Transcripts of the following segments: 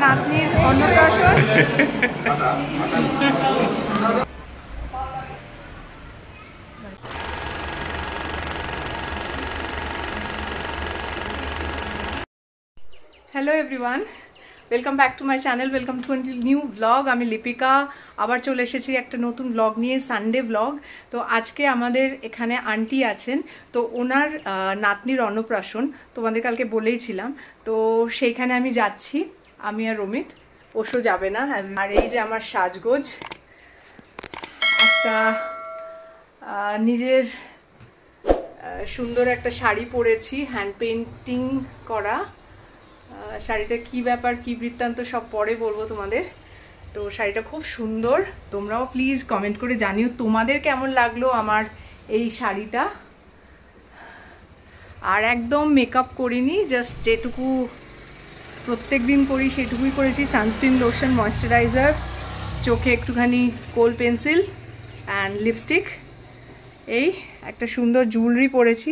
নাতনির অন্নপ্রাশন। Hello everyone, welcome back to my channel, welcome to new blog. আমি লিপিকা আবার চলে এসেছি একটা নতুন ব্লগ নিয়ে, সানডে ব্লগ। তো আজকে আমাদের এখানে আন্টি আছেন, তো ওনার নাতনির অন্নপ্রাশন তোমাদের কালকে বলেইছিলাম। তো সেইখানে আমি যাচ্ছি, আমি আর রমিত, ওষও যাবে না। আর এই যে আমার সাজগোজ, একটা নিজের সুন্দর একটা শাড়ি পরেছি, হ্যান্ড পেন্টিং করা। শাড়িটা কি ব্যাপার, কি বৃত্তান্ত সব পরে বলবো তোমাদের। তো শাড়িটা খুব সুন্দর, তোমরাও প্লিজ কমেন্ট করে জানিও তোমাদের কেমন লাগলো আমার এই শাড়িটা। আর একদম মেকআপ করিনি, জাস্ট যেটুকু প্রত্যেক দিন করি সেটুকুই করেছি। সানস্ক্রিন, লোশন, ময়শ্চারাইজার, চোখে একটুখানি কোল পেন্সিল অ্যান্ড লিপস্টিক। এই একটা সুন্দর জুয়েলারি পরেছি,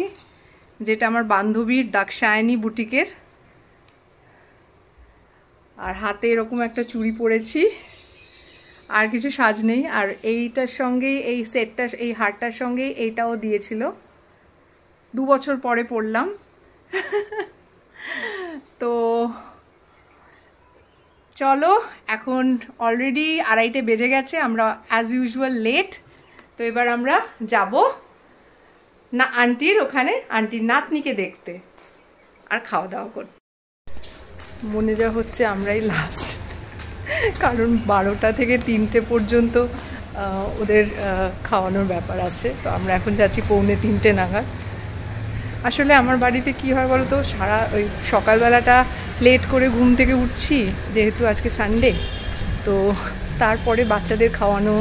যেটা আমার বান্ধবীর দাক্ষায়ণী বুটিকের। আর হাতে এরকম একটা চুড়ি পরেছি, আর কিছু সাজ নেই। আর এইটার সঙ্গেই, এই সেটটা, এই হারটার সঙ্গেই এইটাও দিয়েছিল, 2 বছর পরে পরলাম। তো চলো, এখন অলরেডি 2:30 বেজে গেছে, আমরা অ্যাজ ইউজুয়াল লেট। তো এবার আমরা যাব না আন্টির ওখানে, আন্টির নাতনিকে দেখতে আর খাওয়া দাওয়া করতে। মনে যা হচ্ছে আমরাই লাস্ট, কারণ 12টা থেকে 3টে পর্যন্ত ওদের খাওয়ানোর ব্যাপার আছে। তো আমরা এখন যাচ্ছি 2:45 নাগাদ। আসলে আমার বাড়িতে কি হয় বলো তো, সারা ওই সকালবেলাটা লেট করে ঘুম থেকে উঠছি, যেহেতু আজকে সানডে। তো তারপরে বাচ্চাদের খাওয়ানো,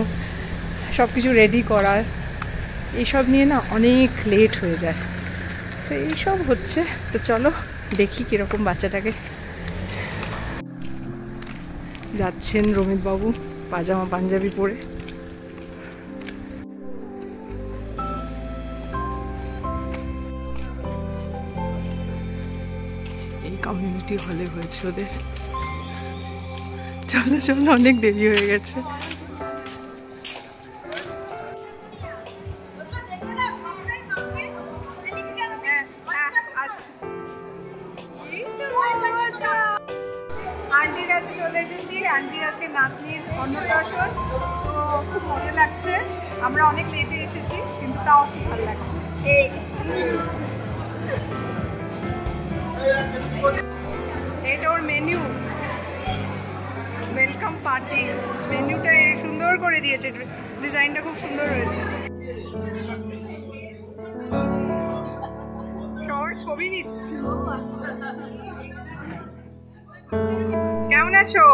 সব কিছু রেডি করা, এইসব নিয়ে না অনেক লেট হয়ে যায়। তো এইসব হচ্ছে। তো চলো দেখি কীরকম বাচ্চাটাকে। যাচ্ছেন রমিতবাবু পাজামা পাঞ্জাবি পরে। এই কমিউনিটি হলে হয়েছে ওদের। চলো চলো, অনেক দেরি হয়ে গেছে। আন্টির কাছে চলে এসেছি, আন্টির আজকে নাতনির অন্নপ্রাশন। তো খুব মজা লাগছে, আমরা অনেক লেটে এসেছি কিন্তু তাও খুব ভালো লাগছে। এটা ওর মেনু, ওয়েলকাম পার্টি। মেনুটা সুন্দর করে দিয়েছে, ডিজাইনটা খুব সুন্দর হয়েছে। সবার ছবি নিচ্ছি। কেমন আছো?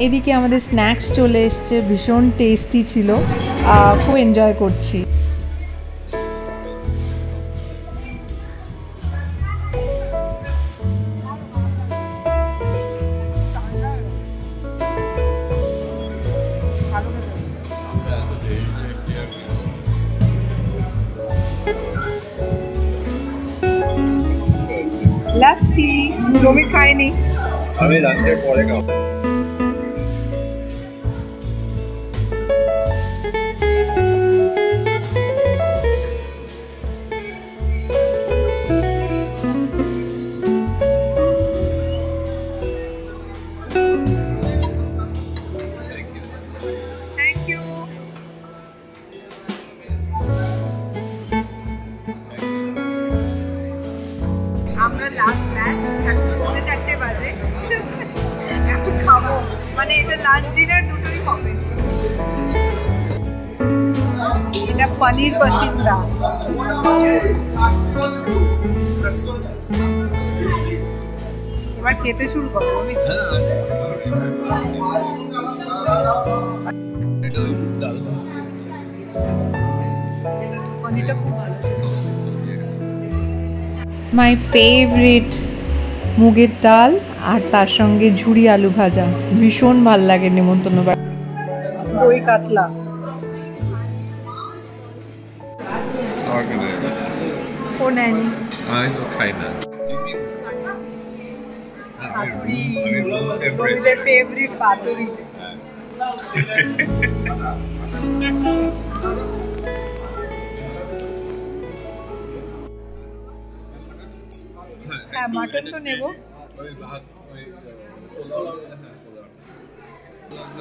এদিকে আমাদের স্ন্যাক্স চলে এসছে, ভীষণ টেস্টি ছিল, খুব এনজয় করছি। লাসি রমি খায়নি, আমি লাঞ্চের পরে খাবো। আমরা লাস্ট ব্যাচ, এখন 4:30 বাজে, এখন খাবো, মানে এটা লাঞ্চ ডিনার দুটোই হবে। এটা পনির পসিন্দা। এবার খেতে শুরু করবো। পনিরটা খুব ভালো। মাই ফেভারিট মুগের ডাল আর তার সঙ্গে ঝুরি আলু ভাজা, ভীষণ ভাল লাগে নেমন্তন্ন বাড়ি। দই কাতলা। আমাকে নেই। ও নেয়নি। আমি তো খাই না। পাতুরি, আমি room temperature। রবিদের ফেভারিট পাতুরি। হ্যাঁ, মাটন তো নেব। ওই ভাত, ওই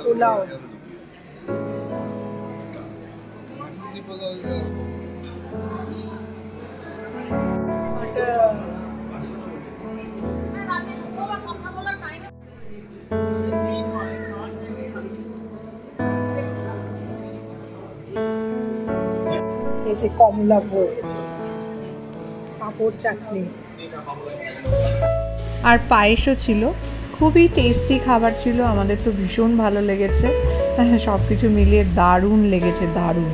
পোলাও। এই যে কমলা ভোগ, পাঁপড়, চাটনি আর পায়েসও ছিল। খুবই টেস্টি খাবার ছিল, আমাদের তো ভীষণ ভালো লেগেছে। সব কিছু মিলিয়ে দারুণ লেগেছে, দারুণ।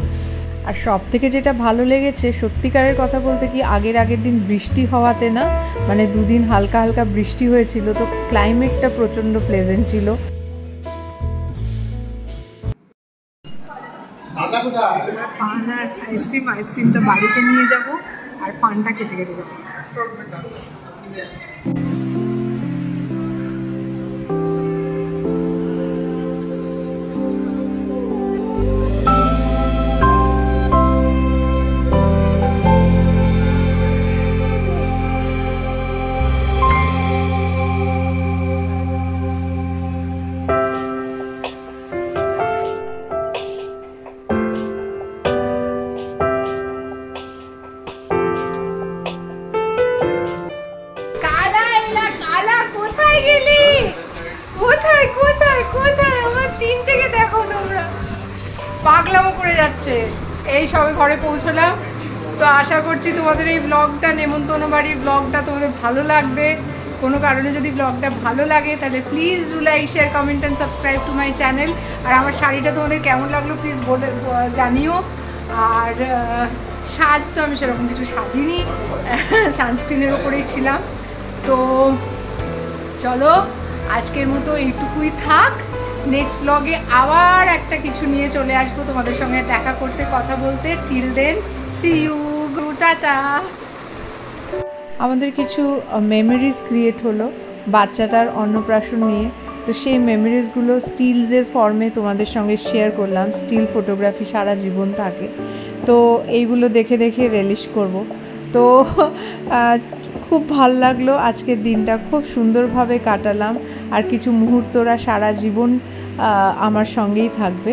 আর সব থেকে যেটা ভালো লেগেছে, সত্যিকারের কথা বলতে কি, আগের দিন বৃষ্টি হওয়াতে না, মানে দুদিন হালকা হালকা বৃষ্টি হয়েছিল, তো ক্লাইমেটটা প্রচণ্ড প্লেজেন্ট ছিল। পান আর আইসক্রিমটা বাড়িতে নিয়ে যাব, আর পানটা খেতে যাবো। কোথায় আমার তিনটেকে দেখো তোমরা, পাগলামো করে যাচ্ছে। এই সবে ঘরে পৌঁছলাম। তো আশা করছি তোমাদের এই ব্লগটা, নেমন্তন্ন বাড়ির ব্লগটা তোমাদের ভালো লাগবে। কোনো কারণে যদি ব্লগটা ভালো লাগে তাহলে please do like, share, comment and subscribe to my channel. আর আমার শাড়িটা তোমাদের কেমন লাগলো প্লিজ বলে জানিও। আর সাজ তো আমি সেরকম কিছু সাজিনি, সানস্ক্রিনের ওপরেই ছিলাম। তো চলো আজকের মতো এইটুকুই থাক। নেক্সট ব্লগে আবার একটা কিছু নিয়ে চলে আসবো তোমাদের সঙ্গে দেখা করতে, কথা বলতে। Till then, see you, tata. আমাদের কিছু মেমোরিজ ক্রিয়েট হলো বাচ্চাটার অন্নপ্রাশন নিয়ে। তো সেই মেমোরিজগুলো স্টিলসের ফর্মে তোমাদের সঙ্গে শেয়ার করলাম। স্টিল ফটোগ্রাফি সারা জীবন থাকে, তো এইগুলো দেখে দেখে রিলিশ করব। তো খুব ভাল লাগলো আজকের দিনটা, খুব সুন্দরভাবে কাটালাম। আর কিছু মুহূর্তরা সারা জীবন আমার সঙ্গেই থাকবে।